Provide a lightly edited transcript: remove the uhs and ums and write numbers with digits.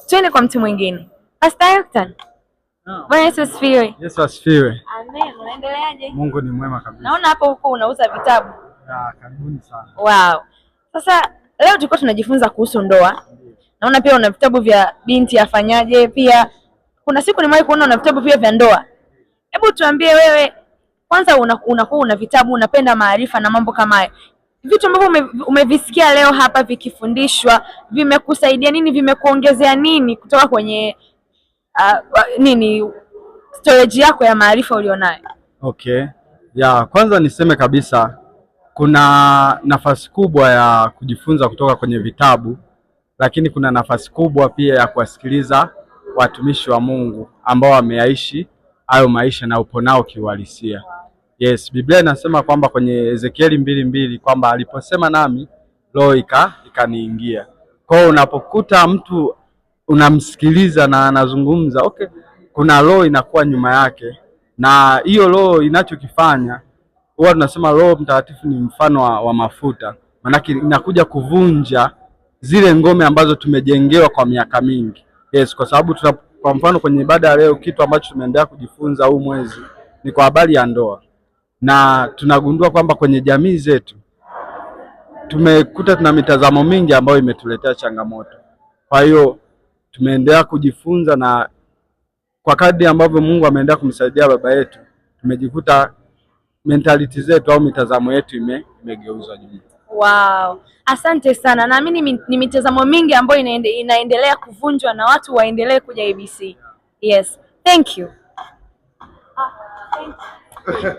Twende kwa mtu mwingine. Pastor Elton. Bwana Yesu asifiwe. Yesu asifiwe. Amen. Unaendeleaje? Mungu ni mwema kabisa. Naona hapo huko unauza vitabu. Karibuni sana. Wow. Sasa leo tulikuwa tunajifunza kuhusu ndoa. Naona pia una vitabu vya binti afanyaje, pia kuna siku nimewahi kuona una vitabu pia vya ndoa. Hebu tuambie wewe kwanza, unakuwa una vitabu, unapenda maarifa na mambo kama hayo. Vitu ambavyo umevisikia leo hapa vikifundishwa vimekusaidia nini, vimekuongezea nini kutoka kwenye storage yako ya maarifa ulionayo? Okay. Kwanza niseme kabisa kuna nafasi kubwa ya kujifunza kutoka kwenye vitabu, lakini kuna nafasi kubwa pia ya kuwasikiliza watumishi wa Mungu ambao wameyaishi hayo maisha na upo nao kiuhalisia. Yes, Biblia inasema kwamba kwenye Ezekieli 2:2 kwamba aliposema nami roho ikaniingia. Kwa hiyo unapokuta mtu unamsikiliza na anazungumza, okay, kuna roho inakuwa nyuma yake, na hiyo roho inachokifanya huwa tunasema Roho Mtakatifu ni mfano wa mafuta. Maanake inakuja kuvunja zile ngome ambazo tumejengewa kwa miaka mingi. Yes, kwa sababu kwa mfano kwenye ibada ya leo kitu ambacho tumeendelea kujifunza huu mwezi ni kwa habari ya ndoa, na tunagundua kwamba kwenye jamii zetu tumekuta tuna mitazamo mingi ambayo imetuletea changamoto. Kwa hiyo tumeendelea kujifunza, na kwa kadri ambavyo Mungu ameendelea kumsaidia baba yetu tumejikuta mentality zetu au mitazamo yetu imegeuzwa juu. Wow. Asante sana. Naamini ni mitazamo mingi ambayo inaendelea kuvunjwa na watu waendelee kuja ABC. Yes. Thank you. Thank you.